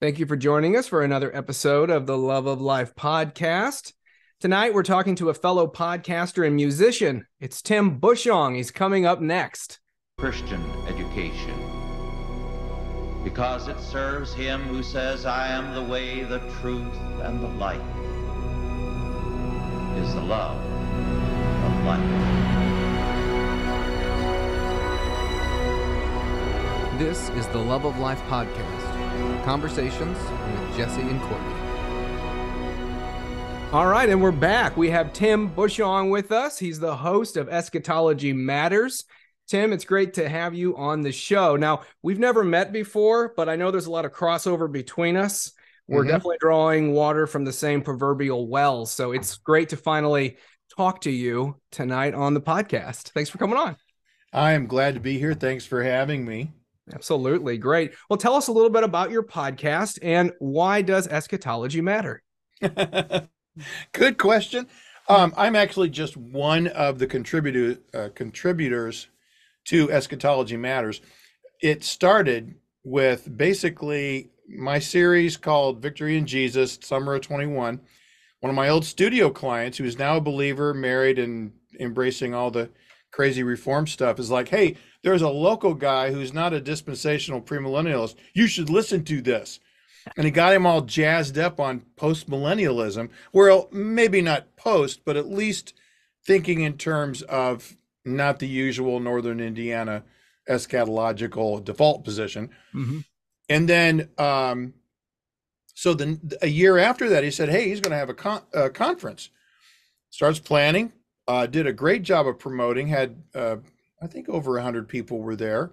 Thank you for joining us for another episode of the Love of Life podcast. Tonight, we're talking to a fellow podcaster and musician. It's Tim Bushong. He's coming up next. Christian education, because it serves him who says, I am the way, the truth, and the light, is the love of life. This is the Love of Life podcast, conversations with Jesse and Courtney. All right, and we're back. We have Tim Bushong with us. He's the host of Eschatology Matters. Tim, it's great to have you on the show. Now, we've never met before, but I know there's a lot of crossover between us. We're definitely drawing water from the same proverbial well, so it's great to finally talk to you tonight on the podcast. Thanks for coming on. I am glad to be here. Thanks for having me. Absolutely. Great. Well, tell us a little bit about your podcast and why does eschatology matter? Good question. I'm actually just one of the contributors to Eschatology Matters. It started with basically my series called Victory in Jesus, summer of 21. One of my old studio clients, who is now a believer, married and embracing all the crazy reform stuff, is like, hey, there's a local guy who's not a dispensational premillennialist. You should listen to this. And he got him all jazzed up on post-millennialism, well, maybe not post, but at least thinking in terms of not the usual Northern Indiana eschatological default position. And then, so then a year after that, he said, hey, he's going to have a conference. Starts planning, did a great job of promoting, had I think over 100 people were there.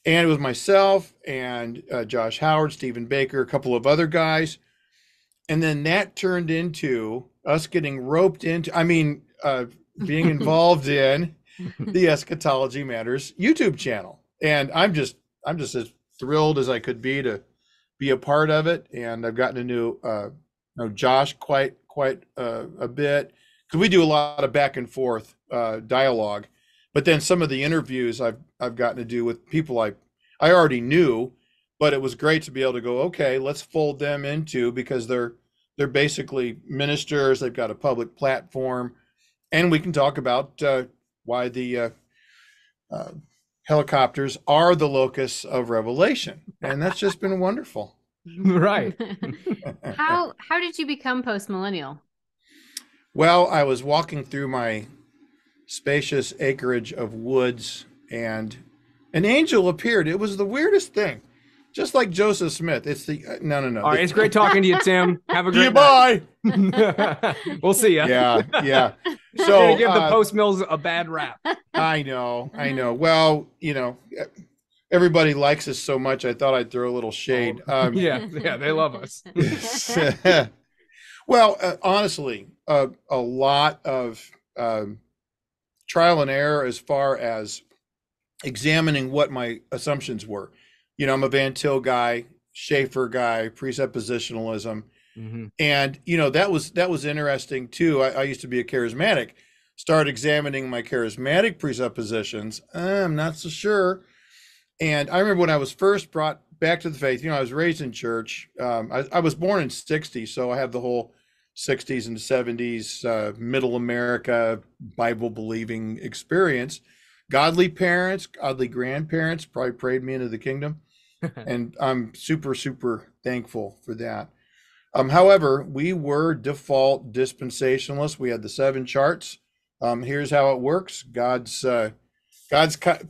And it was myself and Josh Howard, Stephen Baker, a couple of other guys. And then that turned into us getting roped into, being involved in the Eschatology Matters YouTube channel. And I'm just as thrilled as I could be to be a part of it. And I've gotten to know Josh quite a bit, because we do a lot of back and forth dialogue. But then some of the interviews I've gotten to do with people I already knew, but it was great to be able to go, okay, let's fold them into, because they're basically ministers. They've got a public platform, and we can talk about why the helicopters are the locus of revelation, and that's just been wonderful. Right. How did you become post-millennial? Well, I was walking through my spacious acreage of woods, and an angel appeared. It was the weirdest thing, just like Joseph Smith. It's the no. All right, it's great talking to you, Tim. Have a great bye. We'll see you. Yeah. So give the post mills a bad rap. I know. Well, everybody likes us so much. I thought I'd throw a little shade. Yeah, they love us. Well, honestly, a lot of trial and error as far as examining what my assumptions were. I'm a Van Til guy, Schaeffer guy, presuppositionalism. And, that was interesting too. I used to be a charismatic, start examining my charismatic presuppositions. I'm not so sure. And I remember when I was first brought back to the faith, I was raised in church. I was born in '60, so I have the whole 60s and 70s, middle America, Bible believing experience. Godly parents, godly grandparents probably prayed me into the kingdom. And I'm super, super thankful for that. However, we were default dispensationalists. We had the 7 charts. Here's how it works. God's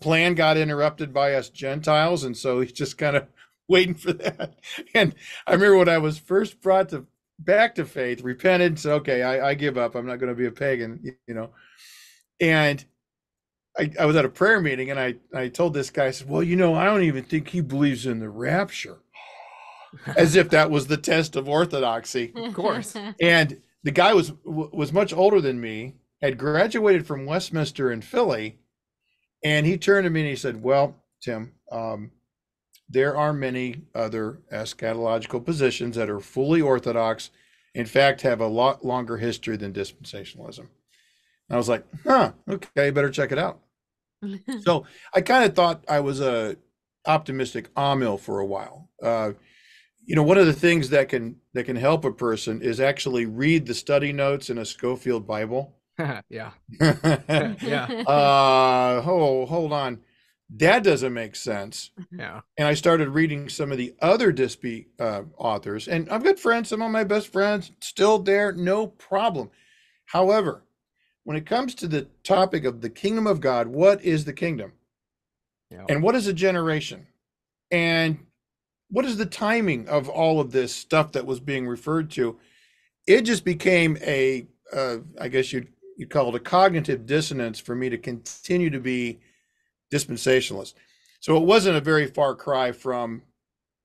plan got interrupted by us Gentiles. And so he's just kind of waiting for that. And I remember when I was first brought back to faith, repented, said, okay, I give up. I'm not going to be a pagan, And I was at a prayer meeting, and I told this guy, I said, well, I don't even think he believes in the rapture. As if that was the test of orthodoxy. Of course. And the guy was much older than me, had graduated from Westminster in Philly, and he turned to me and he said, well, Tim, there are many other eschatological positions that are fully orthodox, in fact, have a lot longer history than dispensationalism. And I was like, okay, better check it out. So I kind of thought I was a optimistic Amil for a while. one of the things that can help a person is actually read the study notes in a Schofield Bible. Yeah. Yeah. Hold on. That doesn't make sense. Yeah. And I started reading some of the other Dispy authors, and I've got friends, some of my best friends still there, no problem. However, when it comes to the topic of the kingdom of God, what is the kingdom? Yeah. And what is a generation? And what is the timing of all of this stuff that was being referred to? It just became I guess you'd call it a cognitive dissonance for me to continue to be dispensationalist. So it wasn't a very far cry from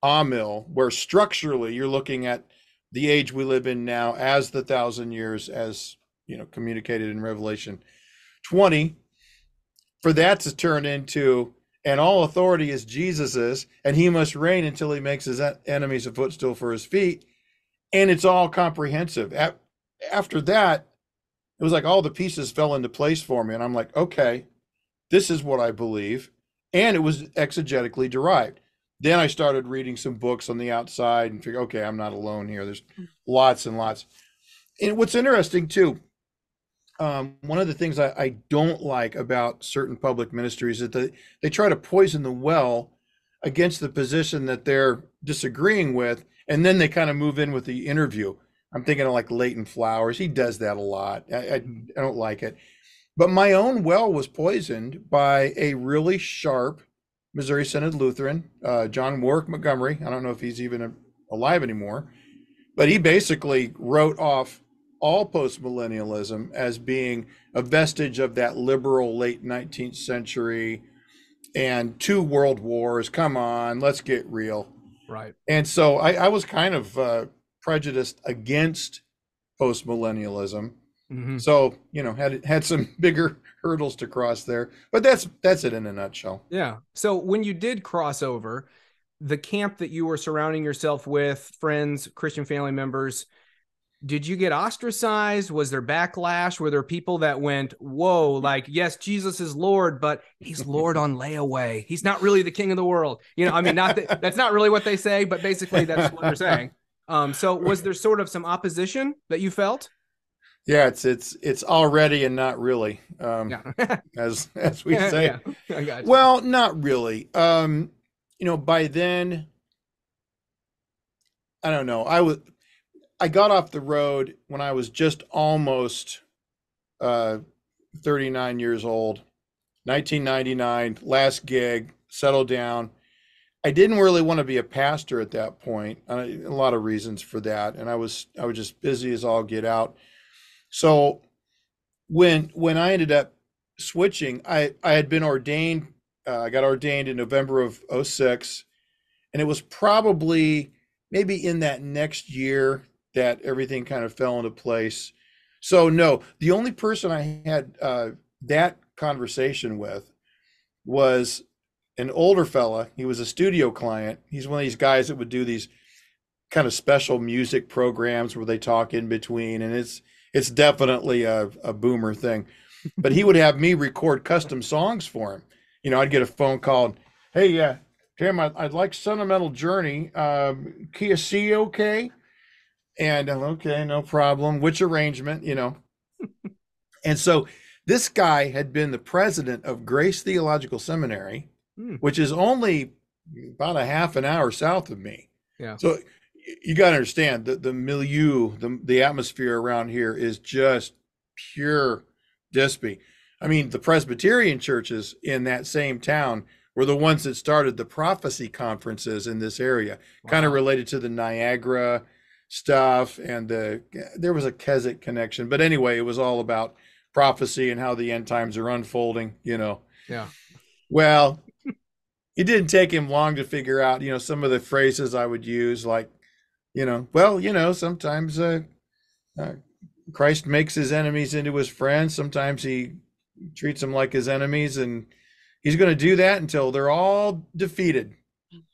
Amil, where structurally you're looking at the age we live in now as the 1,000 years, as communicated in Revelation 20, for that to turn into, and all authority is Jesus's, and he must reign until he makes his enemies a footstool for his feet. And it's all comprehensive. After that, it was like all the pieces fell into place for me. And I'm like, okay, this is what I believe. And it was exegetically derived. Then I started reading some books on the outside and figured, okay, I'm not alone here. There's lots and lots. And what's interesting too, one of the things I don't like about certain public ministries is that they try to poison the well against the position that they're disagreeing with, and then they kind of move in with the interview. I'm thinking of like Leighton Flowers. He does that a lot. I don't like it. But my own well was poisoned by a really sharp Missouri Synod Lutheran, John Warwick Montgomery. I don't know if he's even alive anymore, but he basically wrote off all postmillennialism as being a vestige of that liberal late 19th century and 2 world wars. Come on, let's get real. Right. And so I was kind of prejudiced against postmillennialism. Mm-hmm. So, had some bigger hurdles to cross there, but that's it in a nutshell. Yeah. So when you did cross over, the camp that you were surrounding yourself with, friends, Christian family members, did you get ostracized? Was there backlash? Were there people that went, whoa, like, yes, Jesus is Lord, but he's Lord on layaway. He's not really the king of the world. I mean, that's not really what they say, but basically that's what they're saying. So was there sort of some opposition that you felt? Yeah, it's already and not really, as we say. Yeah, I got you. Well, not really. By then, I don't know. I got off the road when I was just almost 39 years old, 1999, last gig, settled down. I didn't really want to be a pastor at that point. A lot of reasons for that, and I was just busy as all get out. So when I ended up switching, I had been ordained. I got ordained in November of 2006, and it was probably maybe in that next year that everything kind of fell into place. So no, the only person I had that conversation with was an older fella. He was a studio client. He's one of these guys that would do these kind of special music programs where they talk in between, and it's definitely a boomer thing. But he would have me record custom songs for him. I'd get a phone call, hey, Tim, I'd like Sentimental Journey. Key of C, okay? And okay, no problem. Which arrangement, And so this guy had been the president of Grace Theological Seminary, which is only about a half an hour south of me. Yeah. So you got to understand the milieu, the atmosphere around here is just pure Dispy. I mean, the Presbyterian churches in that same town were the ones that started the prophecy conferences in this area, kind of related to the Niagara stuff, and there was a Keswick connection. But anyway, it was all about prophecy and how the end times are unfolding, Yeah. Well, it didn't take him long to figure out, some of the phrases I would use, like, sometimes Christ makes his enemies into his friends. Sometimes he treats them like his enemies, and he's going to do that until they're all defeated.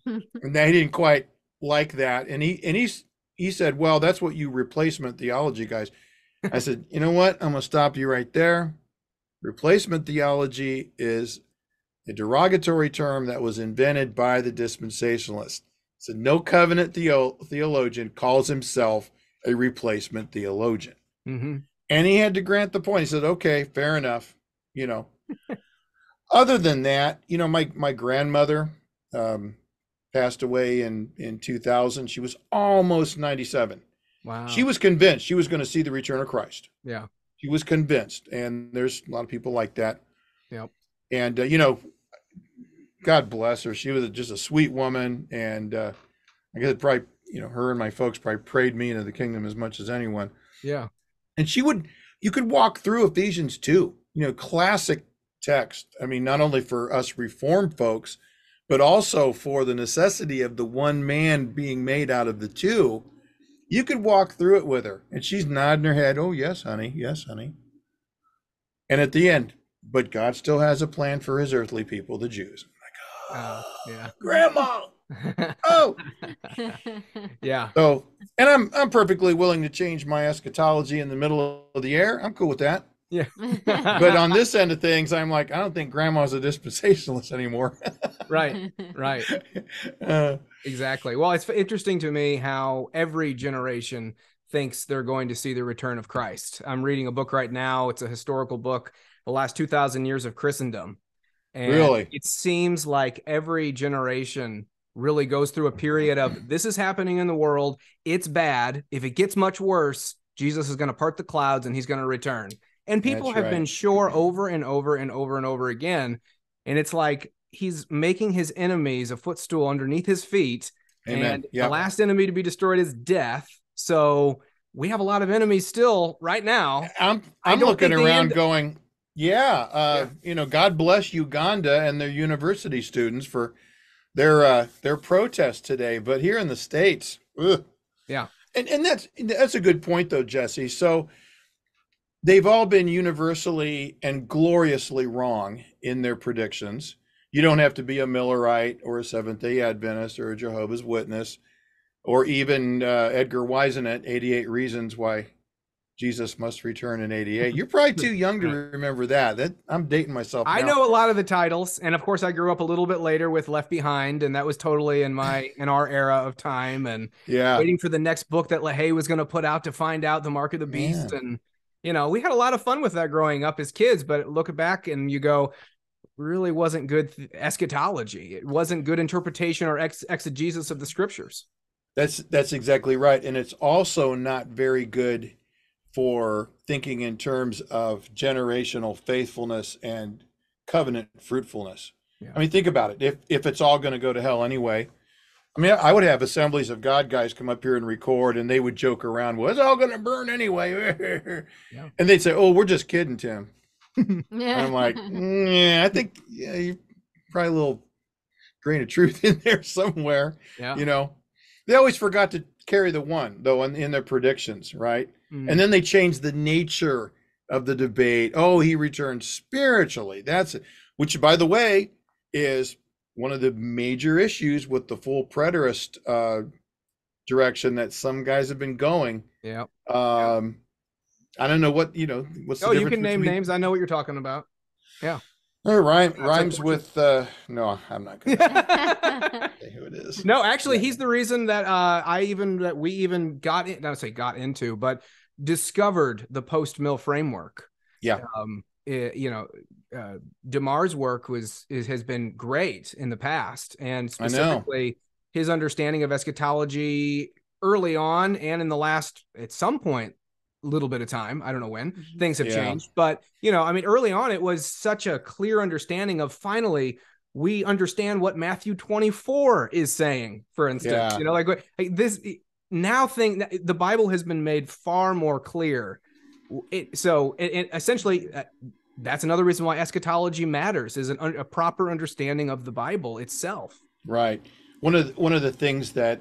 And he didn't quite like that. And he said, well, that's what you replacement theology guys. I said, you know what? I'm going to stop you right there. Replacement theology is a derogatory term that was invented by the dispensationalists. So no covenant theologian calls himself a replacement theologian. Mm-hmm. And he had to grant the point. He said, okay, fair enough. You know, other than that, you know, my grandmother passed away in 2000. She was almost 97. Wow. She was convinced she was going to see the return of Christ. Yeah. She was convinced. And there's a lot of people like that. Yep. And, you know, God bless her. She was just a sweet woman. And I guess probably, you know, her and my folks probably prayed me into the kingdom as much as anyone. Yeah. And you could walk through Ephesians 2, you know, classic text. I mean, not only for us Reformed folks, but also for the necessity of the one man being made out of the two. You could walk through it with her, and she's nodding her head. Oh, yes, honey. Yes, honey. And at the end, but God still has a plan for his earthly people, the Jews. I'm like, oh, yeah. Grandma. Oh. Yeah. So, and I'm perfectly willing to change my eschatology in the middle of the air. I'm cool with that. Yeah. But on this end of things, I'm like, I don't think grandma's a dispensationalist anymore. Right. Exactly. Well, it's interesting to me how every generation thinks they're going to see the return of Christ. I'm reading a book right now. It's a historical book, the last 2,000 years of Christendom. And really? It seems like every generation really goes through a period of this is happening in the world. It's bad. If it gets much worse, Jesus is going to part the clouds and he's going to return. And people have been sure over and over and over and over again. And it's like he's making his enemies a footstool underneath his feet. Amen. And the last enemy to be destroyed is death. So we have a lot of enemies still right now. I'm looking around going, you know, God bless Uganda and their university students for their protest today. But here in the States, ugh. Yeah. And that's a good point though, Jesse. So they've all been universally and gloriously wrong in their predictions. You don't have to be a Millerite or a Seventh-day Adventist or a Jehovah's Witness, or even Edgar Whisenant, 88 Reasons Why Jesus Must Return in 88. You're probably too young to remember that. I'm dating myself now. I know a lot of the titles, and of course I grew up a little bit later with Left Behind, and that was totally in our era of time, and waiting for the next book that LaHaye was going to put out to find out the mark of the beast. And you know, we had a lot of fun with that growing up as kids, but look back and you go, really wasn't good eschatology. It wasn't good interpretation or exegesis of the scriptures. That's exactly right. And it's also not very good for thinking in terms of generational faithfulness and covenant fruitfulness. Yeah. I mean, think about it. If it's all going to go to hell anyway, I mean, I would have Assemblies of God guys come up here and record, and they would joke around, well, it's all going to burn anyway. Yeah. And they'd say, oh, we're just kidding, Tim. And I'm like, I think you probably a little grain of truth in there somewhere. Yeah. You know, they always forgot to carry the one, though, in their predictions, right? Mm. And then they changed the nature of the debate. Oh, he returned spiritually. That's it. Which, by the way, is one of the major issues with the full preterist direction that some guys have been going. Yeah. I don't know what, what's the difference. You can name names. I know what you're talking about. Yeah. Rhymes with, no, I'm not going to say who it is. No, actually, he's the reason that we even discovered the post-mill framework. Yeah. DeMar's work has been great in the past, and specifically his understanding of eschatology early on and in the last, at some point, little bit of time. I don't know when things have changed, but early on it was such a clear understanding of finally we understand what Matthew 24 is saying, for instance. The Bible has been made far more clear. Essentially, that's another reason why eschatology matters, is a proper understanding of the Bible itself. Right. One of the things that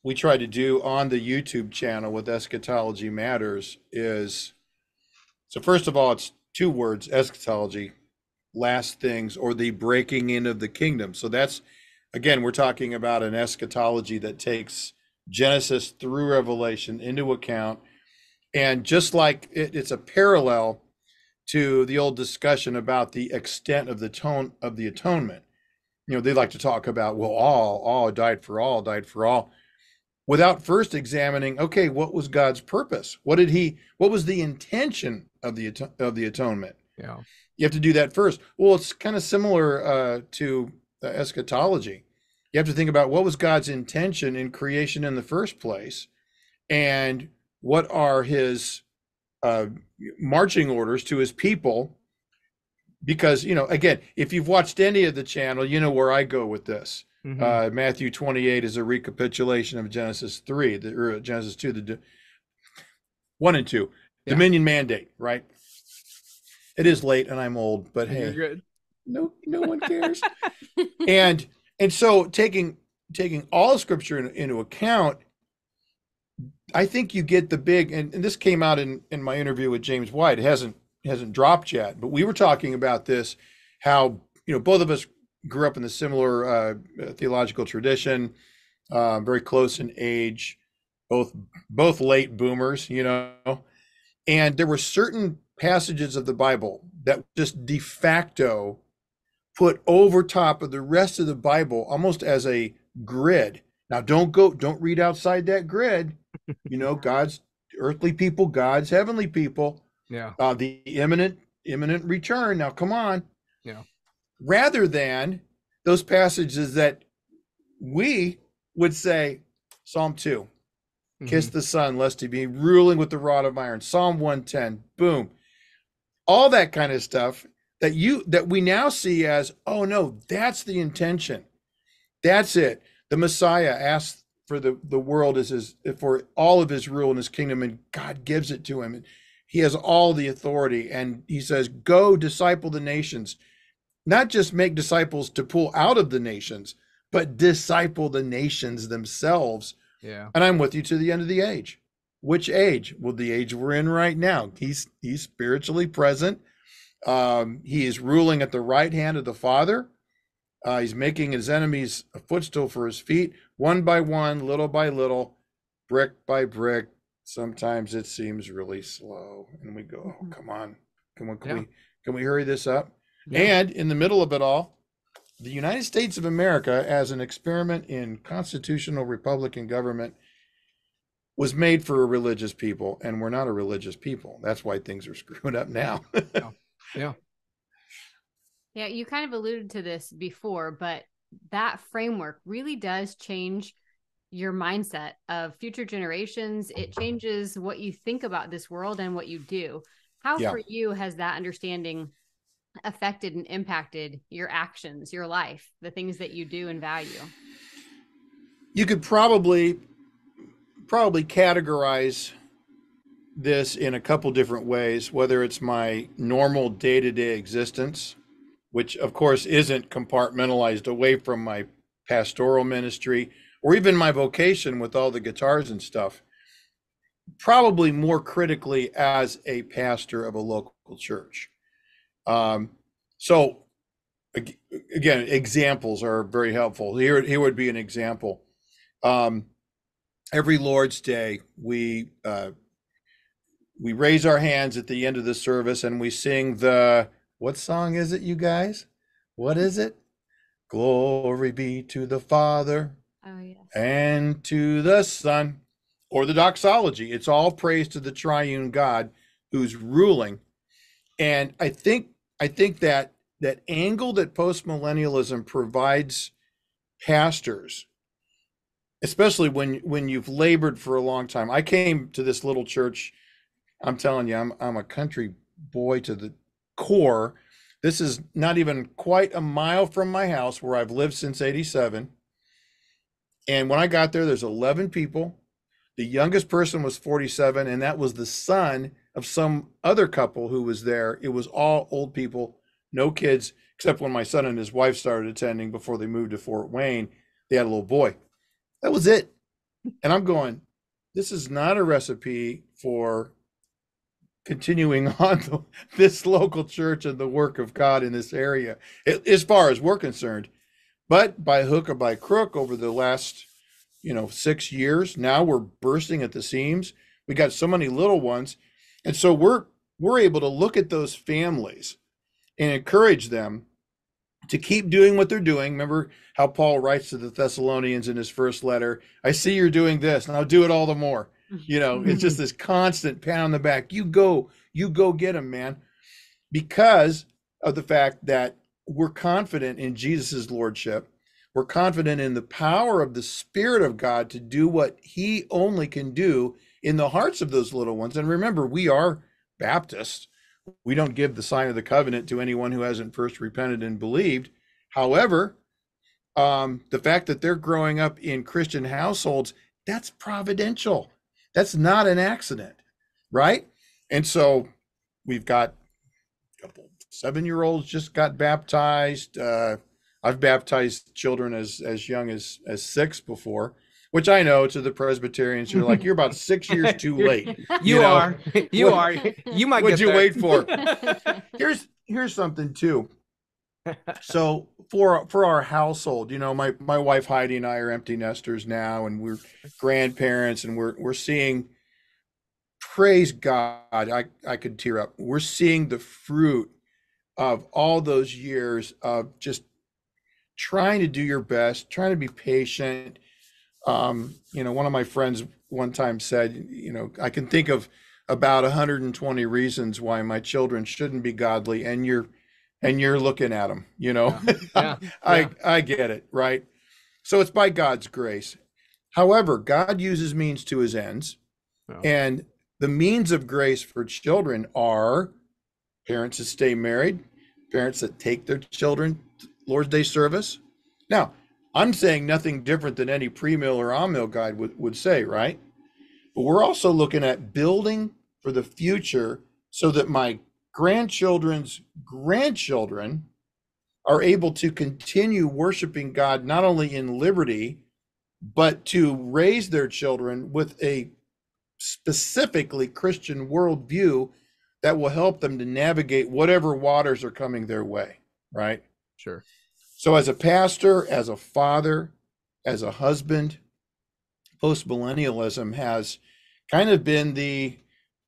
we try to do on the YouTube channel with Eschatology Matters is, so first of all, it's two words, eschatology, last things, or the breaking in of the kingdom. So that's, again, we're talking about an eschatology that takes Genesis through Revelation into account. And just like it's a parallel to the old discussion about the extent of the atonement. they like to talk about, well, all died for all, died for all, without first examining, okay, what was God's purpose? What was the intention of the atonement? Yeah. You have to do that first. Well, it's kind of similar to eschatology. You have to think about what was God's intention in creation in the first place, and what are his marching orders to his people. Because, again, if you've watched any of the channel, you know where I go with this. Matthew 28 is a recapitulation of Genesis 3, or Genesis 2, the 1 and 2, yeah. Dominion mandate, right? It is late and I'm old, but hey, you're good. No one cares. and so taking all of Scripture into account, I think you get the big, and this came out in my interview with James White. It hasn't dropped yet, but we were talking about this, how, both of us grew up in the similar theological tradition, very close in age, both late boomers, and there were certain passages of the Bible that just de facto put over top of the rest of the Bible almost as a grid. Now don't read outside that grid. God's earthly people, God's heavenly people. Yeah. The imminent return. Now come on. Yeah. Rather than those passages that we would say, Psalm 2, kiss the Son lest he be ruling with the rod of iron. Psalm 110, boom. All that kind of stuff that we now see as, oh no, that's the intention. That's it. The Messiah asked for the world for all of his rule in his kingdom, and God gives it to him. And he has all the authority, and he says, go disciple the nations. Not just make disciples to pull out of the nations, but disciple the nations themselves. Yeah. And I'm with you to the end of the age. Which age? Well, the age we're in right now. He's spiritually present. He is ruling at the right hand of the Father. He's making his enemies a footstool for his feet, one by one, little by little, brick by brick. Sometimes it seems really slow, and we go, oh, come on, can we hurry this up? Yeah. And in the middle of it all, the United States of America, as an experiment in constitutional Republican government, was made for a religious people, and we're not a religious people. That's why things are screwed up now. Yeah. Yeah, you kind of alluded to this before, but that framework really does change your mindset of future generations. It changes what you think about this world and what you do. How for you has that understanding affected and impacted your actions, your life, the things that you do and value? You could probably categorize this in a couple different ways, whether it's my normal day-to-day existence, which of course isn't compartmentalized away from my pastoral ministry or even my vocation with all the guitars and stuff, probably more critically as a pastor of a local church. So again, examples are very helpful. Here would be an example. Every Lord's Day, we raise our hands at the end of the service and we sing what song is it, you guys? What is it? Glory be to the Father, yes, and to the Son, or the doxology. It's all praise to the triune God who's ruling. And I think that angle that postmillennialism provides pastors, especially when you've labored for a long time. I came to this little church. I'm telling you, I'm a country boy to the core. This is not even quite a mile from my house, where I've lived since '87. And when I got there, there's 11 people. The youngest person was 47, and that was the son of some other couple who was there. It was all old people, no kids, except when my son and his wife started attending before they moved to Fort Wayne. They had a little boy. That was it. And I'm going, this is not a recipe for continuing on this local church and the work of God in this area, as far as we're concerned. But by hook or by crook, over the last 6 years, now we're bursting at the seams. We got so many little ones, and so we're able to look at those families and encourage them to keep doing what they're doing. Remember how Paul writes to the Thessalonians in his first letter, I see you're doing this, and I'll do it all the more. It's just this constant pat on the back. You go get them, man. Because of the fact that we're confident in Jesus's lordship. We're confident in the power of the Spirit of God to do what he only can do in the hearts of those little ones. And remember, we are Baptists. We don't give the sign of the covenant to anyone who hasn't first repented and believed. However, the fact that they're growing up in Christian households, that's providential. That's not an accident, right? And so we've got a couple 7-year-olds just got baptized. I've baptized children as young as 6 before, which I know to the Presbyterians, you're like, you're about 6 years too late. You are. You might what'd get you there. wait for? Here's something too. So for our household, my wife Heidi and I are empty nesters now, and we're grandparents, and we're seeing, praise God, I could tear up. We're seeing the fruit of all those years of just trying to do your best, trying to be patient. One of my friends one time said, I can think of about 120 reasons why my children shouldn't be godly, and you're looking at them, Yeah. I get it, right? So it's by God's grace. However, God uses means to his ends. Yeah. And the means of grace for children are parents that stay married, parents that take their children to Lord's Day service. Now, I'm saying nothing different than any pre-mill or on-mill guide would say, right? But we're also looking at building for the future so that my grandchildren's grandchildren are able to continue worshiping God, not only in liberty, but to raise their children with a specifically Christian worldview that will help them to navigate whatever waters are coming their way, right? Sure. So as a pastor, as a father, as a husband, postmillennialism has kind of been the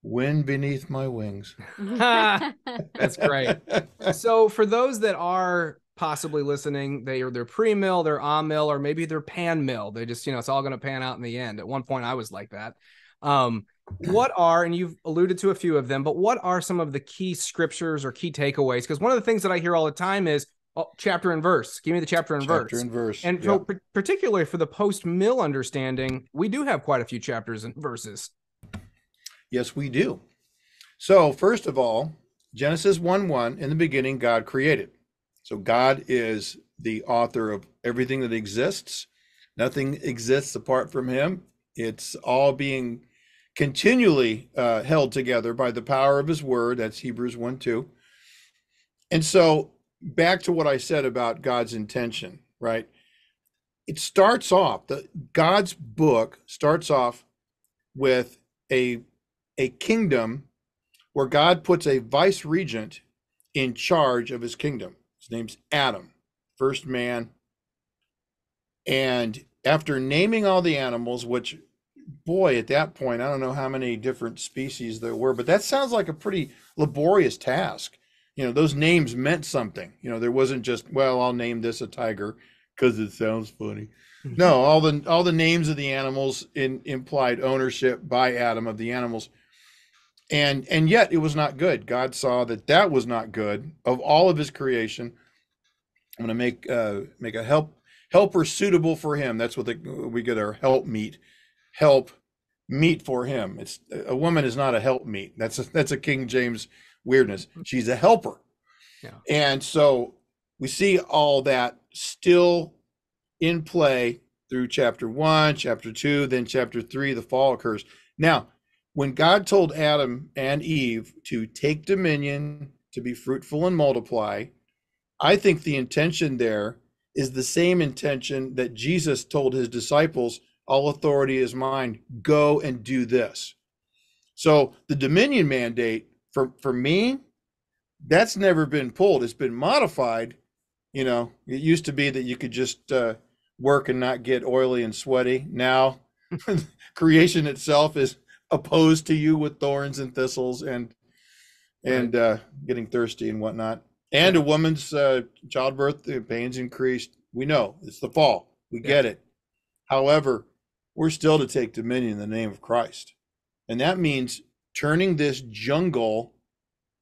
wind beneath my wings. That's great. So for those that are possibly listening, they're pre-mill, they're on-mill, or maybe they're pan-mill. They just, it's all going to pan out in the end. At one point I was like that. What are, and you've alluded to a few of them, but what are some of the key scriptures or key takeaways? Because one of the things that I hear all the time is chapter and verse. Give me the chapter and verse. Chapter and verse. And so particularly for the post-mill understanding, we do have quite a few chapters and verses. Yes, we do. So first of all, Genesis 1:1, in the beginning, God created. So God is the author of everything that exists. Nothing exists apart from him. It's all being continually held together by the power of his word. That's Hebrews 1:2. And so back to what I said about God's intention, right? It starts off, God's book starts off with a kingdom where God puts a vice regent in charge of his kingdom. His name's Adam, first man. And after naming all the animals, which, boy, at that point, I don't know how many different species there were, but that sounds like a pretty laborious task. Those names meant something. There wasn't just, well, I'll name this a tiger because it sounds funny. No, all the names of the animals implied ownership by Adam of the animals. And yet it was not good. God saw that was not good. Of all of his creation, I'm going to make a helper suitable for him. That's what we get our help meet for him. It's a woman is not a help meet. That's a King James weirdness. She's a helper. Yeah. And so we see all that still in play through chapter 1, chapter 2, then chapter 3, the fall occurs. Now, when God told Adam and Eve to take dominion, to be fruitful and multiply, I think the intention there is the same intention that Jesus told his disciples, all authority is mine, go and do this. So the dominion mandate, for me, that's never been pulled. It's been modified. It used to be that you could just work and not get oily and sweaty. Now creation itself is opposed to you with thorns and thistles and getting thirsty and whatnot. And a woman's childbirth pains increased. We know it's the fall. We get it. However, we're still to take dominion in the name of Christ. And that means turning this jungle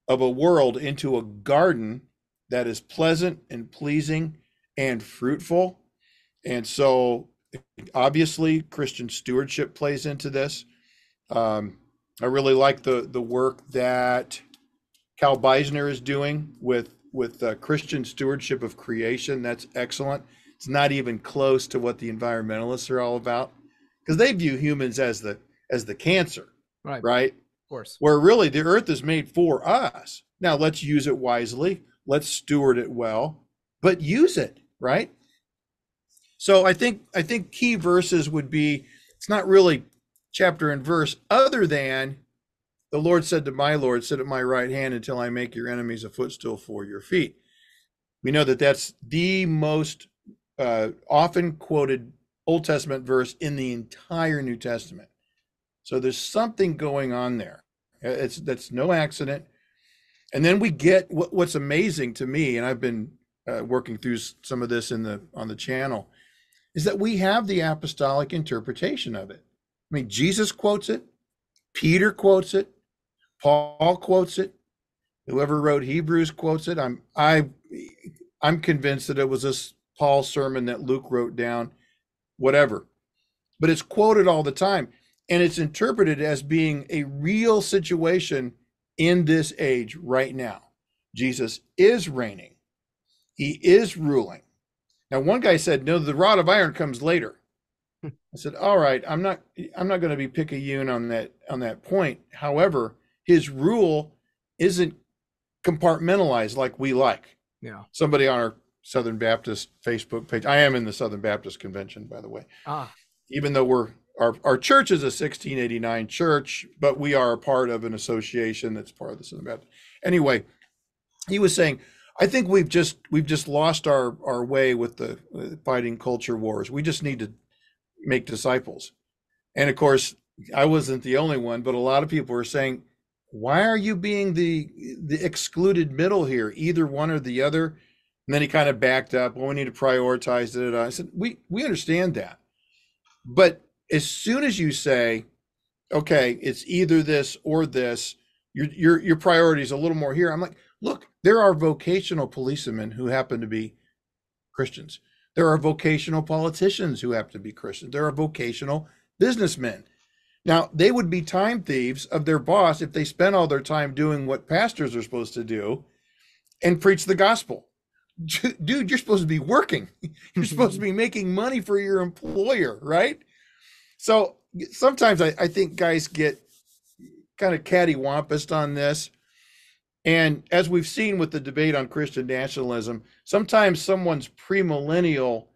of a world into a garden that is pleasant and pleasing and fruitful. And so obviously Christian stewardship plays into this. I really like the work that Cal Beisner is doing with Christian stewardship of creation. That's excellent. It's not even close to what the environmentalists are all about, because they view humans as the cancer, right? Of course. Where really the earth is made for us. Now let's use it wisely. Let's steward it well, but use it, right? So I think key verses would be, it's not really chapter and verse, other than the Lord said to my Lord, sit at my right hand until I make your enemies a footstool for your feet. We know that that's the most often quoted Old Testament verse in the entire New Testament. So there's something going on there. That's no accident. And then we get what's amazing to me, and I've been working through some of this on the channel, is that we have the apostolic interpretation of it. I mean, Jesus quotes it, Peter quotes it, Paul quotes it, whoever wrote Hebrews quotes it. I'm convinced that it was this Paul sermon that Luke wrote down, whatever. But it's quoted all the time, and it's interpreted as being a real situation in this age right now. Jesus is reigning. He is ruling. Now, one guy said, no, the rod of iron comes later. I said, all right, I'm not going to be picayune on that point. However, his rule isn't compartmentalized like we like. Yeah. Somebody on our Southern Baptist Facebook page. I am in the Southern Baptist Convention, by the way. Even though our church is a 1689 church, but we are a part of an association that's part of the Southern Baptist. Anyway, he was saying, I think we've just lost our way with the fighting culture wars. We just need to make disciples. And of course, I wasn't the only one, but a lot of people were saying, why are you being the excluded middle here, either one or the other? And then he kind of backed up. Well, we need to prioritize it. I said, we understand that. But as soon as you say, okay, it's either this or this, your priority is a little more here. I'm like, look, there are vocational policemen who happen to be Christians. There are vocational politicians who happen to be Christians. There are vocational businessmen. Now, they would be time thieves of their boss if they spent all their time doing what pastors are supposed to do and preach the gospel. Dude, you're supposed to be working. You're supposed to be making money for your employer, right? So sometimes I think guys get kind of cattywampus on this. And as we've seen with the debate on Christian nationalism, sometimes someone's premillennial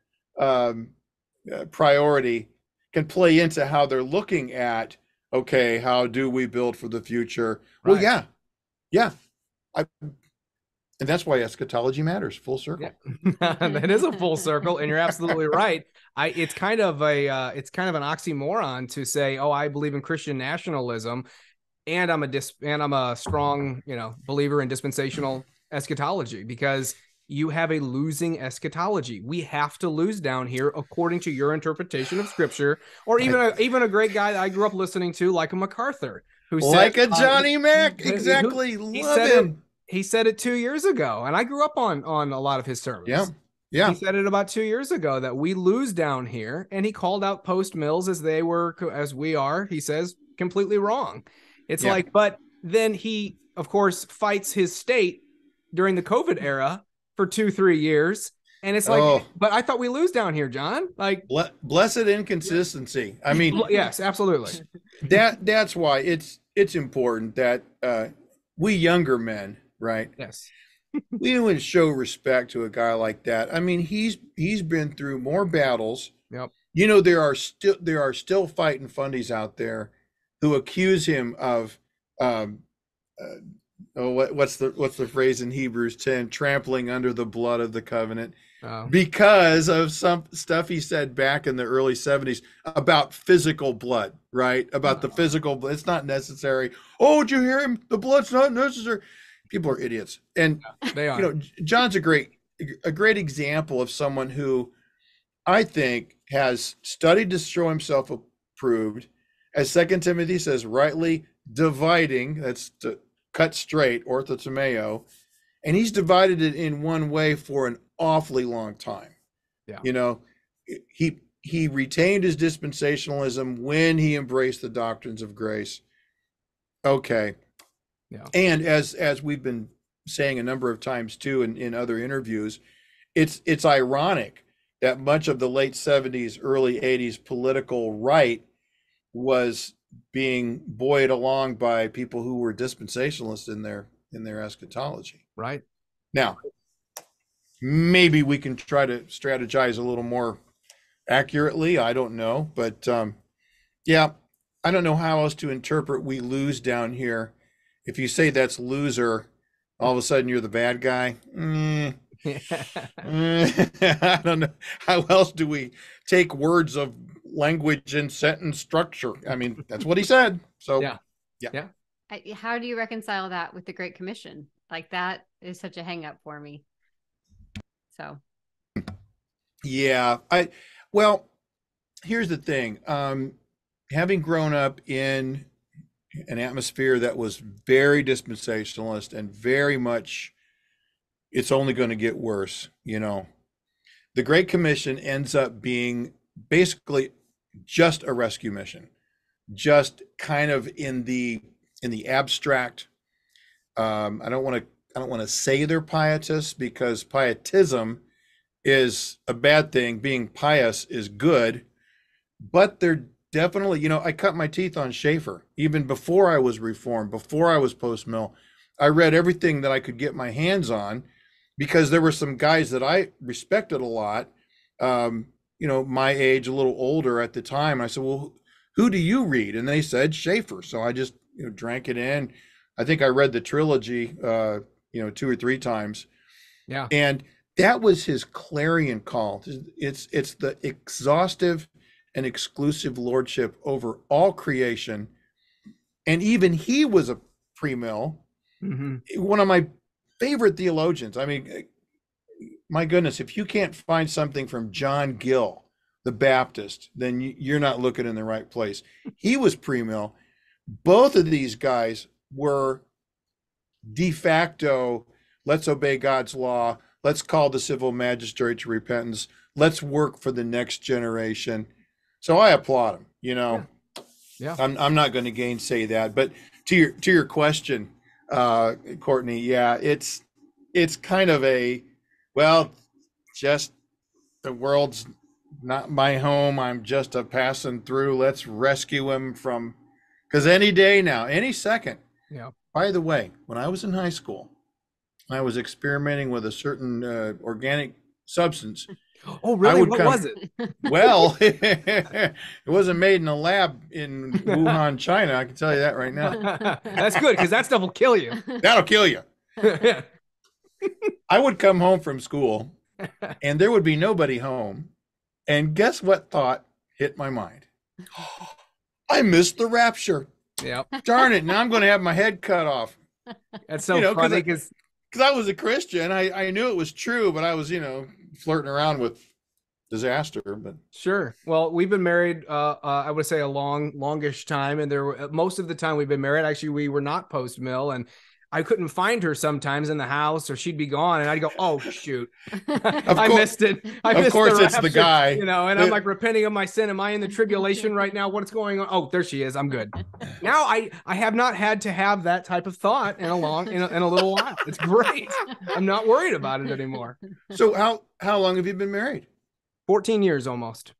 priority can play into how they're looking at, okay, how do we build for the future? Right. Well, yeah. And that's why eschatology matters. Full circle. Yeah. That is a full circle, and you're absolutely right. It's kind of an oxymoron to say, oh, I believe in Christian nationalism, and I'm a strong, believer in dispensational eschatology, because you have a losing eschatology. We have to lose down here according to your interpretation of Scripture, or even a great guy that I grew up listening to, like a MacArthur, who like said, a Johnny Mac, exactly. Love him. He said it 2 years ago, and I grew up on a lot of his sermons. Yeah. He said it about 2 years ago that we lose down here, and he called out post mills as we are. He says completely wrong. It's like, but then he, of course, fights his state during the COVID era for 2-3 years. And it's like, but I thought we lose down here, John. Like, blessed inconsistency. I mean, yes, absolutely. That's why it's important that we younger men, right? Yes. We would show respect to a guy like that. I mean, he's been through more battles. Yep. There are still fighting fundies out there who accuse him of what's the phrase in Hebrews 10, trampling under the blood of the covenant, because of some stuff he said back in the early 70s about physical blood, right? About the physical blood. It's not necessary. Oh, did you hear him? The blood's not necessary. People are idiots. And They are. you know, John's a great example of someone who I think has studied to show himself approved, as Second Timothy says, rightly dividing, that's to cut straight, orthotomeo, and he's divided it in one way for an awfully long time. Yeah. You know, he retained his dispensationalism when he embraced the doctrines of grace. Okay. Yeah. And as we've been saying a number of times too in other interviews, it's ironic that much of the late 70s, early 80s political right was being buoyed along by people who were dispensationalists in their eschatology. Right. Now, maybe we can try to strategize a little more accurately. I don't know, but yeah, I don't know how else to interpret "we lose" down here. If you say that's loser, all of a sudden you're the bad guy. I don't know. How else do we take words of language and sentence structure? I mean, that's what he said. So yeah. How do you reconcile that with the Great Commission? Like, that is such a hang up for me. So yeah, well, here's the thing. Having grown up in an atmosphere that was very dispensationalist and very much, it's only going to get worse, you know. The Great Commission ends up being basically just a rescue mission, just kind of in the abstract. I don't want to say they're pietists, because pietism is a bad thing. Being pious is good, but they're definitely, you know, I cut my teeth on Schaeffer even before I was Reformed, before I was post-mill. I read everything that I could get my hands on, because there were some guys that I respected a lot, you know, my age, a little older at the time. I said, well, who do you read? And they said Schaeffer. So I just, you know, drank it in. I think I read the trilogy, you know, 2 or 3 times. Yeah. And that was his clarion call. It's the exhaustive and exclusive lordship over all creation. And even he was a pre-mill. Mm-hmm. One of my favorite theologians. I mean, my goodness, if you can't find something from John Gill, the Baptist, then you're not looking in the right place. He was pre-mill. Both of these guys were de facto, let's obey God's law, let's call the civil magistrate to repentance, let's work for the next generation. So I applaud him, you know. Yeah. I'm not going to gainsay that. But to your question, Courtney, yeah, it's kind of just the world's not my home. I'm just a passing through. Let's rescue him from, because any day now, any second. Yeah. By the way, when I was in high school, I was experimenting with a certain organic substance. Oh, really? What was it? Well, it wasn't made in a lab in Wuhan, China. I can tell you that right now. That's good, because that stuff will kill you. That'll kill you. I would come home from school and there would be nobody home. And guess what thought hit my mind? I missed the rapture. Yep. Darn it. Now I'm going to have my head cut off. That's so funny, because I was a Christian. I knew it was true, but I was, you know, flirting around with disaster. But sure. Well, we've been married, I would say a longish time. And there were, most of the time we've been married, actually, we were not post-mill, and I couldn't find her sometimes in the house, or she'd be gone, and I'd go, "Oh shoot, I missed it." Of course, it's the guy, you know. And I'm like, repenting of my sin. Am I in the tribulation right now? What's going on? Oh, there she is. I'm good. Now I have not had to have that type of thought in a little while. It's great. I'm not worried about it anymore. So how long have you been married? 14 years almost.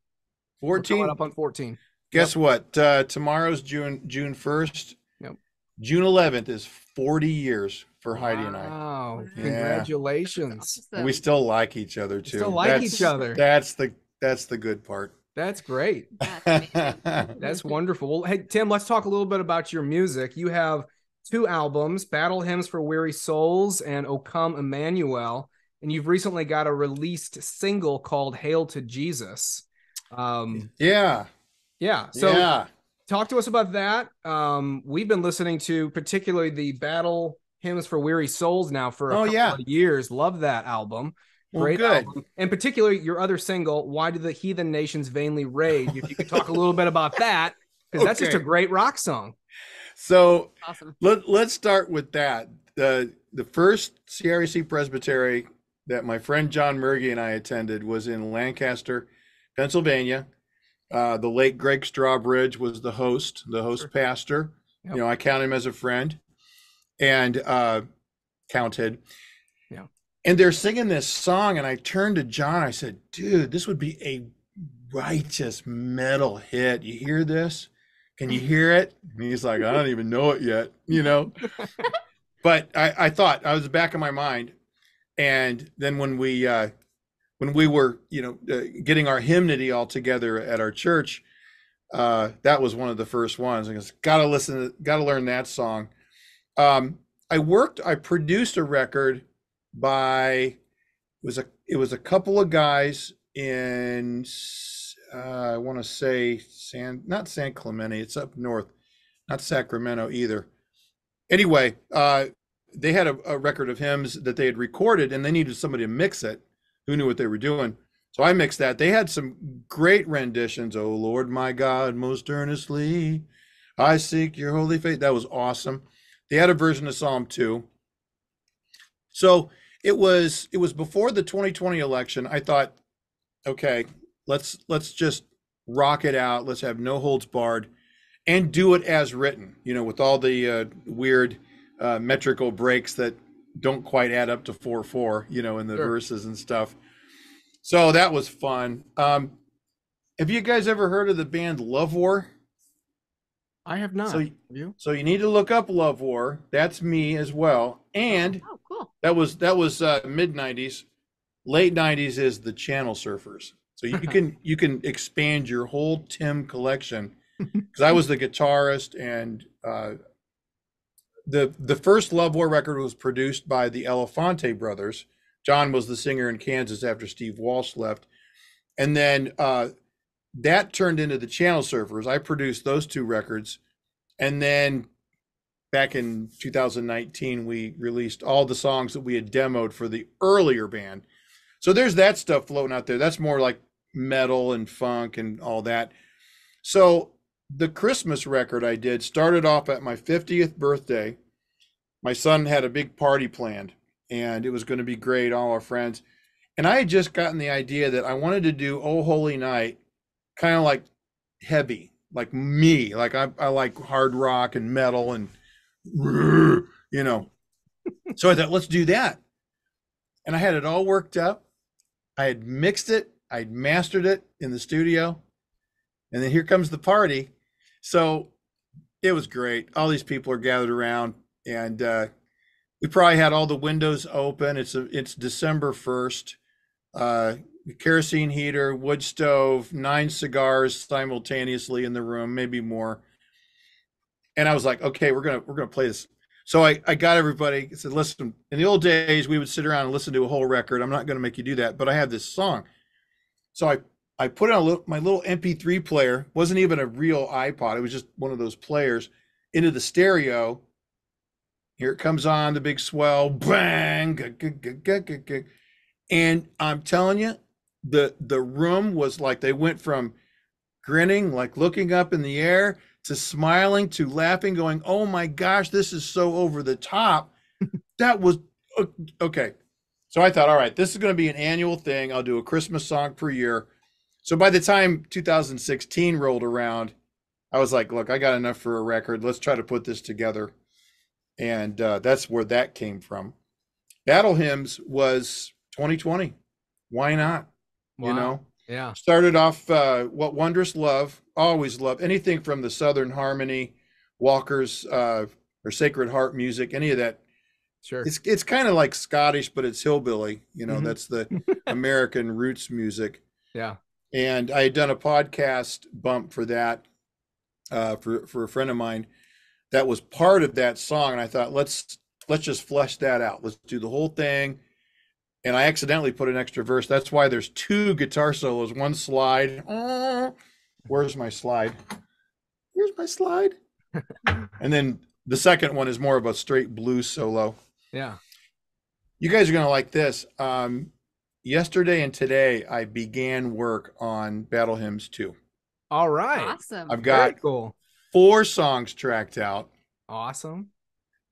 14. We're coming up on 14. Guess what? Tomorrow's June 1st. Yep. June 11th is 40 years for Heidi and I. Wow! Yeah. Congratulations. We still like each other too. Still like each other. That's the good part. That's great. That's That's wonderful. Well, hey, Tim, let's talk a little bit about your music. You have 2 albums, Battle Hymns for Weary Souls and O Come Emmanuel, and you've recently got a released single called Hail to Jesus. Yeah. So talk to us about that. We've been listening to particularly the Battle Hymns for Weary Souls now for a Oh, couple yeah. of years. Love that album. Well, Great good. album. And particularly your other single, Why Do the Heathen Nations Vainly Rage? If you could talk a little bit about that, because that's just a Okay. great rock song. So Awesome. let's start with that. The first CRC Presbytery that my friend John Murgy and I attended was in Lancaster, Pennsylvania. The late Greg Strawbridge was the host Sure. pastor. Yep. You know, I count him as a friend and counted. Yeah. And they're singing this song, and I turned to John. I said, dude, this would be a righteous metal hit. You hear this? Can you hear it? And he's like, I don't even know it yet, you know? But I thought, I was the back of my mind. And then when we were, you know, getting our hymnody all together at our church, that was one of the first ones. I just gotta learn that song. I produced a record by, it was a couple of guys in, I want to say not San Clemente, it's up north, not Sacramento either. Anyway, they had a record of hymns that they had recorded, and they needed somebody to mix it who knew what they were doing. So I mixed that. They had some great renditions. Oh Lord, my God, most earnestly, I seek your holy faith. That was awesome. They had a version of Psalm 2. So it was before the 2020 election. I thought, okay, let's just rock it out. Let's have no holds barred and do it as written, you know, with all the weird metrical breaks that don't quite add up to 4/4, you know, in the verses and stuff. So that was fun. Have you guys ever heard of the band Love War? I have not. So you need to look up Love War. That's me as well. And Oh, cool. that was mid 90s. Late 90s is the Channel Surfers. So you can expand your whole Tim collection, because I was the guitarist, and the first Love War record was produced by the Elefante brothers. John was the singer in Kansas after Steve Walsh left. And then that turned into the Channel Surfers. I produced those two records. And then back in 2019, we released all the songs that we had demoed for the earlier band. So there's that stuff floating out there. That's more like metal and funk and all that. So the Christmas record I did started off at my 50th birthday. My son had a big party planned, and it was going to be great, all our friends. And I had just gotten the idea that I wanted to do Oh Holy Night kind of like heavy, like me. Like I like hard rock and metal and, you know. So I thought, let's do that. And I had it all worked up. I had mixed it. I'd mastered it in the studio. And then here comes the party. So it was great. All these people are gathered around, and we probably had all the windows open. It's December 1st. Kerosene heater, wood stove, 9 cigars simultaneously in the room, maybe more. And I was like, okay, we're gonna play this. So I got everybody. I said, listen, in the old days, we would sit around and listen to a whole record. I'm not going to make you do that, but I have this song. So I put it on my little MP3 player. Wasn't even a real iPod. It was just one of those players, into the stereo. Here it comes on, the big swell, bang, and I'm telling you, the room was like, they went from grinning, like looking up in the air, to smiling, to laughing, going, oh my gosh, this is so over the top. That was okay. So I thought, all right, this is going to be an annual thing. I'll do a Christmas song per year. So by the time 2016 rolled around, I was like, look, I got enough for a record. Let's try to put this together. And that's where that came from. Battle Hymns was 2020. Why not? Wow. You know? Yeah. Started off What Wondrous Love. Always love anything from the Southern Harmony, Walker's or Sacred Heart music, any of that. Sure. It's kind of like Scottish, but it's hillbilly. You know, that's the American roots music. Yeah. And I had done a podcast bump for that, for a friend of mine that was part of that song. And I thought, let's just flesh that out. Let's do the whole thing. And I accidentally put an extra verse. That's why there's 2 guitar solos, one slide. Where's my slide? Here's my slide. And then The second one is more of a straight blues solo. Yeah. You guys are going to like this. Yesterday and today, I began work on Battle Hymns 2. All right. Awesome. I've Very got cool. 4 songs tracked out. Awesome.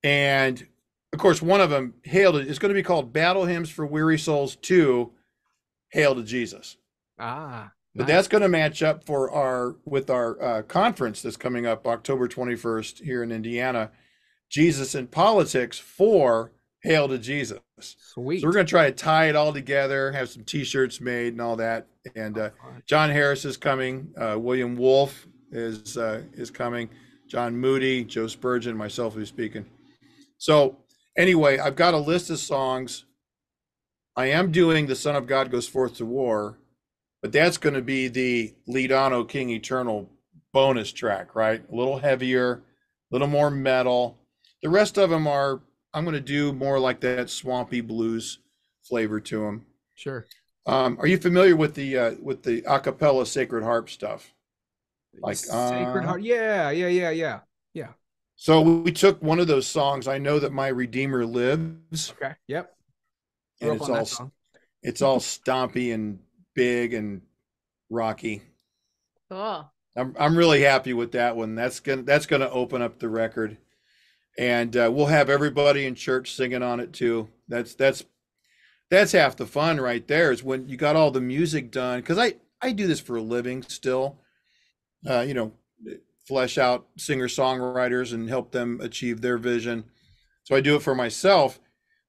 And of course, one of them, Hail to, it's going to be called Battle Hymns for Weary Souls 2, Hail to Jesus. Ah, But nice. that's going to match up with our conference that's coming up October 21st here in Indiana, Jesus in Politics for Hail to Jesus. Sweet. So we're going to try to tie it all together, have some T-shirts made and all that. And John Harris is coming. William Wolfe is coming. John Moody, Joe Spurgeon, myself will be speaking. So anyway, I've got a list of songs. I am doing The Son of God Goes Forth to War, but that's going to be the Lead On, O King Eternal bonus track, right? A little heavier, a little more metal. The rest of them are, I'm going to do more like that swampy blues flavor to them. Sure. Are you familiar with the a cappella Sacred Harp stuff? Like Sacred Heart. Yeah. So we took one of those songs, I Know That My Redeemer Lives. Okay. Yep. And it's all stompy and big and rocky. Cool. I'm really happy with that one. That's gonna open up the record, and we'll have everybody in church singing on it too. That's half the fun right there, is when you got all the music done. Because I do this for a living still, flesh out singer-songwriters and help them achieve their vision. So I do it for myself.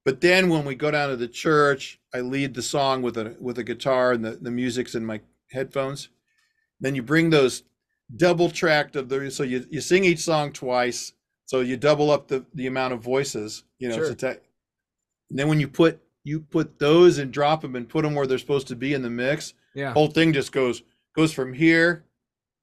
But then when we go down to the church, I lead the song with a guitar, and the music's in my headphones. Then you bring those double tracked so you sing each song twice, so you double up the amount of voices, Sure. and then when you put those and drop them and put them where they're supposed to be in the mix, Yeah. whole thing just goes from here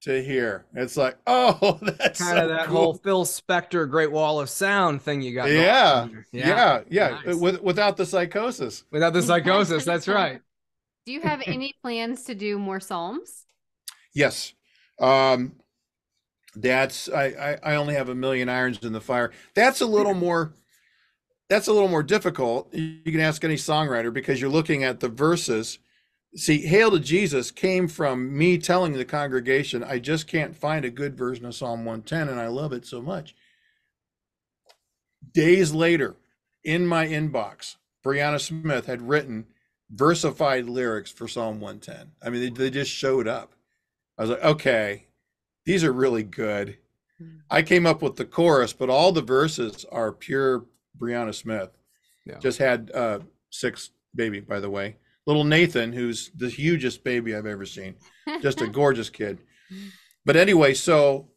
to here. It's like, oh, that's Kind of so that cool. whole Phil Spector Great Wall of Sound thing you got. Yeah. Nice. Without the psychosis. Without the psychosis, that's right. Do you have any plans to do more Psalms? Yes. That's I only have a million irons in the fire. That's a little more difficult. You can ask any songwriter, because you're looking at the verses. See, Hail to Jesus came from me telling the congregation, I just can't find a good version of Psalm 110, and I love it so much. Days later, in my inbox, Brianna Smith had written versified lyrics for Psalm 110. I mean, they just showed up. I was like, okay, these are really good. I came up with the chorus, but all the verses are pure Brianna Smith. Yeah. Just had 6 baby, by the way. Little Nathan, who's the hugest baby I've ever seen. Just a gorgeous kid. But anyway, so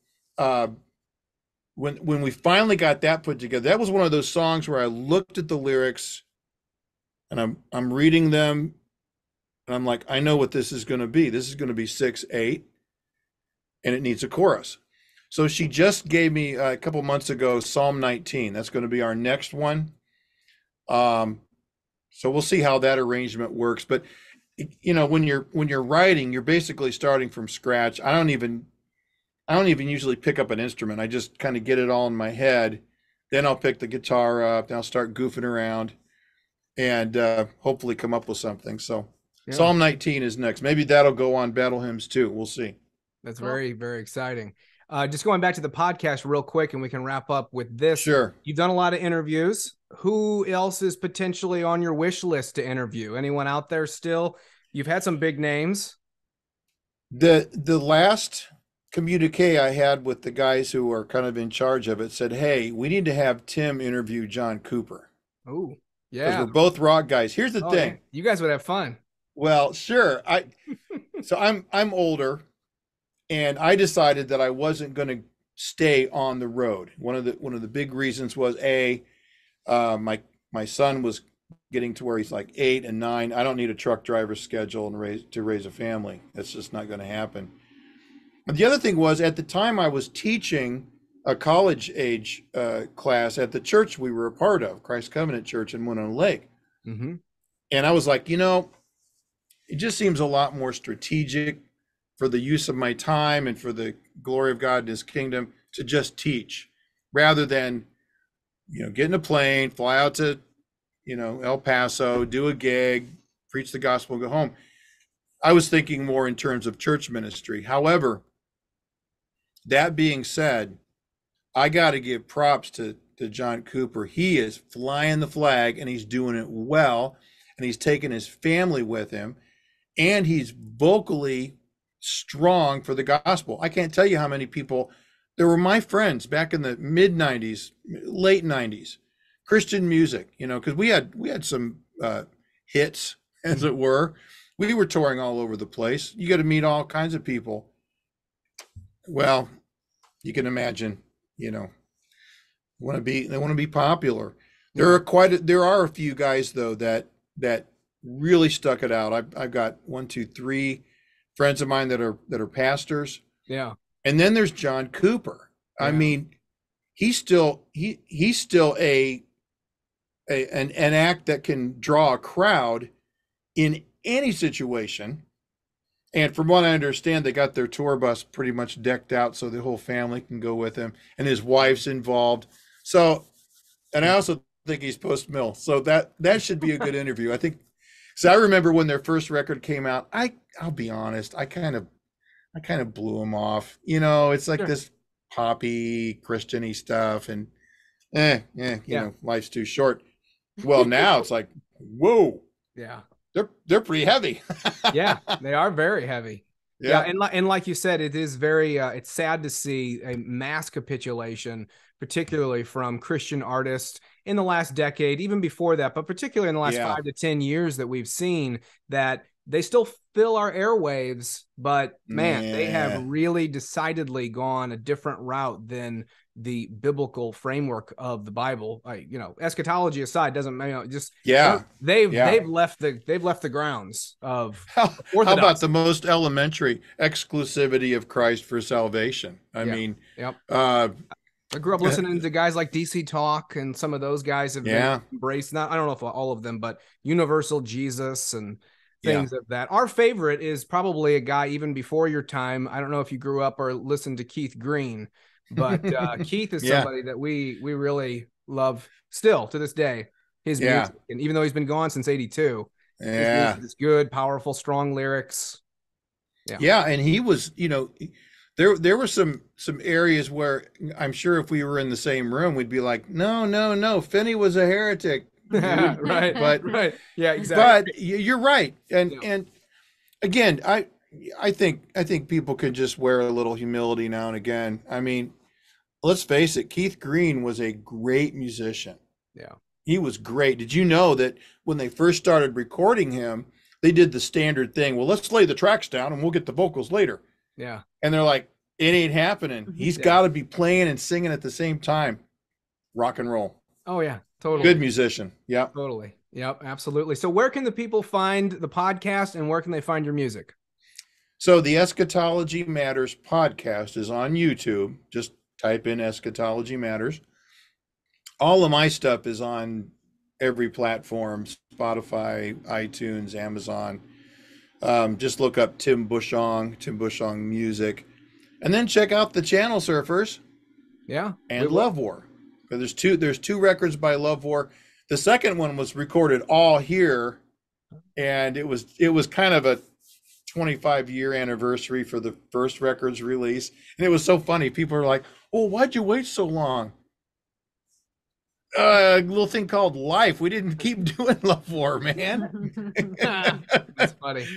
when we finally got that put together, that was one of those songs where I looked at the lyrics and I'm reading them, and I'm like, I know what this is going to be. This is going to be 6/8, and it needs a chorus. So she just gave me a couple months ago Psalm 19. That's going to be our next one. So we'll see how that arrangement works. But when you're writing, you're basically starting from scratch. I don't even usually pick up an instrument. I just kind of get it all in my head. Then I'll pick the guitar up. Then I'll start goofing around, and hopefully come up with something. So yeah. Psalm 19 is next. Maybe that'll go on Battle Hymns too. We'll see. That's very, very exciting. Just going back to the podcast real quick, and we can wrap up with this. Sure. You've done a lot of interviews. Who else is potentially on your wish list to interview? Anyone out there still? You've had some big names. The last communique I had with the guys who are kind of in charge of it said, hey, we need to have Tim interview John Cooper. Oh, yeah. Because we're both rock guys. Here's the thing. Yeah. You guys would have fun. Well, sure. So I'm older, and I decided that I wasn't going to stay on the road. One of the big reasons was my son was getting to where he's like 8 and 9. I don't need a truck driver schedule to raise a family. That's just not going to happen. But the other thing was, at the time I was teaching a college age class at the church we were a part of, Christ Covenant Church in Winona Lake. Mm-hmm. And I was like, it just seems a lot more strategic for the use of my time and for the glory of God and his kingdom to just teach rather than, get in a plane, fly out to, El Paso, do a gig, preach the gospel, go home. I was thinking more in terms of church ministry. However, that being said, I got to give props to John Cooper. He is flying the flag, and he's doing it well, and he's taking his family with him, and he's vocally strong for the gospel. I can't tell you how many people, there were my friends back in the mid 90s, late 90s, Christian music, because we had some hits, as it were. We were touring all over the place. You got to meet all kinds of people. Well, you can imagine, they want to be popular. There are a few guys though that really stuck it out. I've got 1, 2, 3 friends of mine that are pastors. Yeah. And then there's John Cooper. Yeah. I mean, he's still an act that can draw a crowd in any situation. And from what I understand, they got their tour bus pretty much decked out so the whole family can go with him, and his wife's involved. So, and I also think he's post-mill. So that should be a good interview. I think, so I remember when their first record came out, I'll be honest, I kind of blew him off. It's like this poppy Christian-y stuff, and life's too short. Well, now it's like, whoa. Yeah. They're pretty heavy. Yeah, they are very heavy. Yeah. And like you said, it is very it's sad to see a mass capitulation, particularly from Christian artists in the last decade, even before that, but particularly in the last 5 to 10 years that we've seen that they still fill our airwaves, but man, they have really decidedly gone a different route than the biblical framework of the Bible. Eschatology aside, doesn't they've left the grounds of how about the most elementary exclusivity of Christ for salvation? I mean, I grew up listening to guys like DC Talk, and some of those guys have embraced, I don't know if all of them, but universal Jesus and things of that. Our favorite is probably a guy even before your time. I don't know if you grew up or listened to Keith Green, but Keith is somebody that we really love still to this day. His music, and even though he's been gone since '82, his music is good, powerful, strong lyrics. And he was, there were some areas where I'm sure if we were in the same room, we'd be like, no, Finney was a heretic. Right. But yeah, exactly. But you're right, and again, I think people could just wear a little humility now and again. I mean, let's face it, Keith Green was a great musician. Yeah, he was great. Did you know that when they first started recording him, they did the standard thing? Well, let's lay the tracks down and we'll get the vocals later. Yeah, and they're like, it ain't happening. He's got to be playing and singing at the same time. Rock and roll. Oh yeah. Totally. Good musician. Yeah. Totally. Yep. Absolutely. So where can the people find the podcast, and where can they find your music? So the Eschatology Matters podcast is on YouTube. Just type in Eschatology Matters. All of my stuff is on every platform: Spotify, iTunes, Amazon. Just look up Tim Bushong Music, and then check out the Channel Surfers. Yeah. And Love War. There's two records by Love War. The second one was recorded all here, and it was kind of a 25-year anniversary for the first record's release. And it was so funny. People are like, "Oh, why'd you wait so long?" A little thing called life. We didn't keep doing Love War, man. That's funny.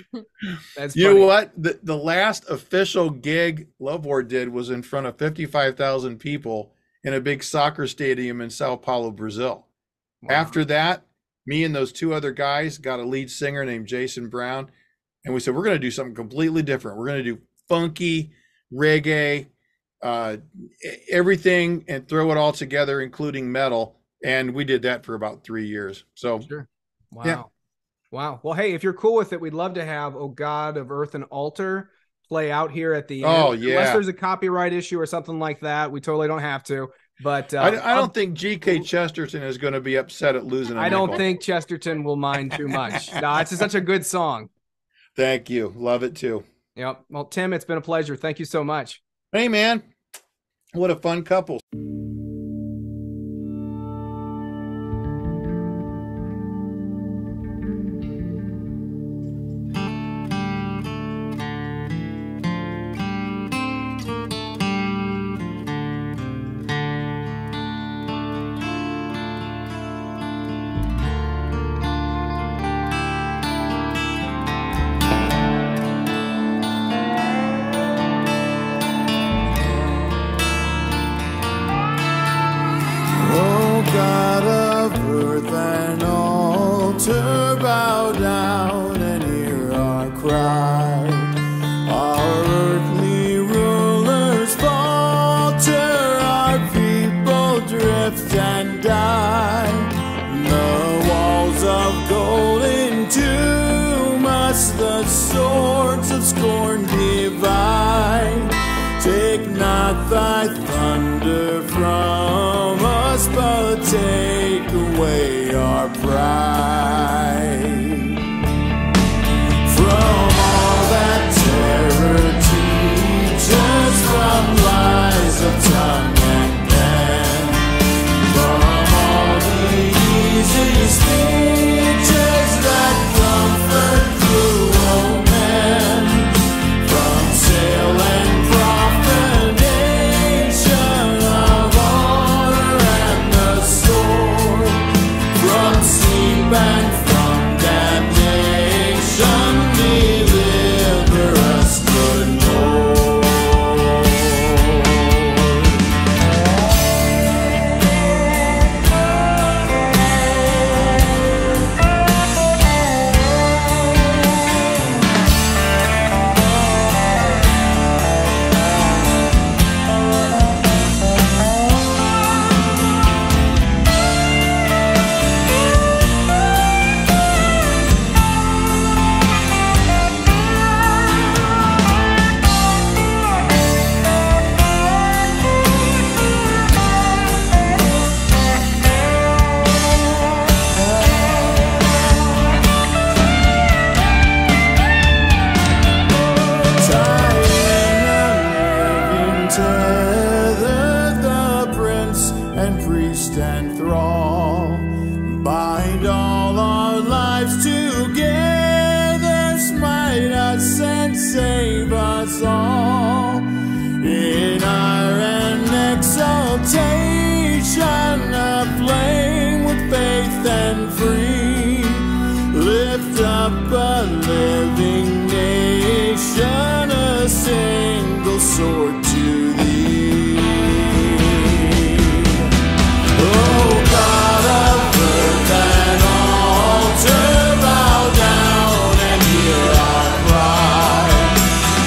That's you know what? The last official gig Love War did was in front of 55,000 people in a big soccer stadium in Sao Paulo, Brazil. Wow. After that, me and those two other guys got a lead singer named Jason Brown, and we said, we're going to do something completely different. We're going to do funky, reggae, everything, and throw it all together, including metal. And we did that for about 3 years. So, sure. Wow. Yeah. Wow. Well, hey, if you're cool with it, we'd love to have "O God of Earth and Altar" play out here at the end. Oh, yeah. Unless there's a copyright issue or something like that, we totally don't have to. But I don't think G.K. Chesterton is going to be upset at losing a nickel. don't think Chesterton will mind too much. No, it's just such a good song. Thank you. Love it too. Yep. Well, Tim, it's been a pleasure. Thank you so much. Hey, man. What a fun couple. altar bow down and hear our cry. Our earthly rulers falter, our people drift and die. The walls of golden tomb us, the swords of scorn divide. Take not thy thunder from us, but take away our pride. From all that terror teaches, from lies of tongue and pen, from all the easy speeches that comfort cruel men, from sail and profanation of honor and the sword, from sleep and from damnation, deliver us, good Lord. Tether the prince and priest and thrall, bind all our lives together, smite us and save us all. In ire and exaltation, aflame with faith and free, lift up a living nation, a single sword to thee. Oh God of earth and altar, bow down and hear our cry.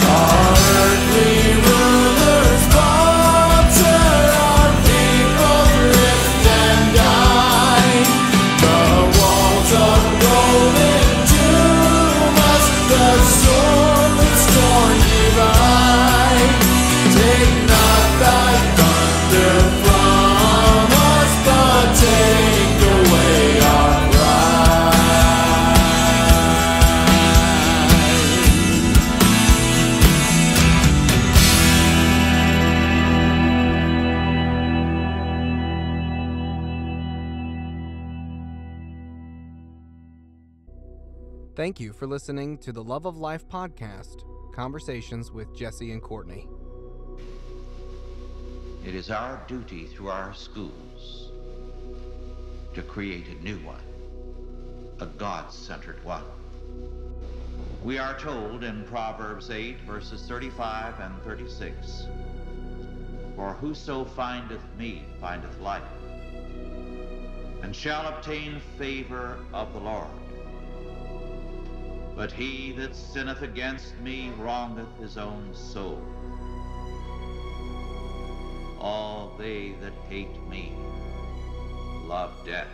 Our earthly rulers falter, our people drift and die. The walls of golden tomb us, the sword with scorn divide. Take not thy thunder from us, but take away our pride. Thank you for listening to the Love of Life podcast, Conversations with Jesse and Courtney. It is our duty through our schools to create a new one, a God-centered one. We are told in Proverbs 8, verses 35 and 36, "For whoso findeth me findeth life, and shall obtain favor of the Lord. But he that sinneth against me wrongeth his own soul. All they that hate me love death.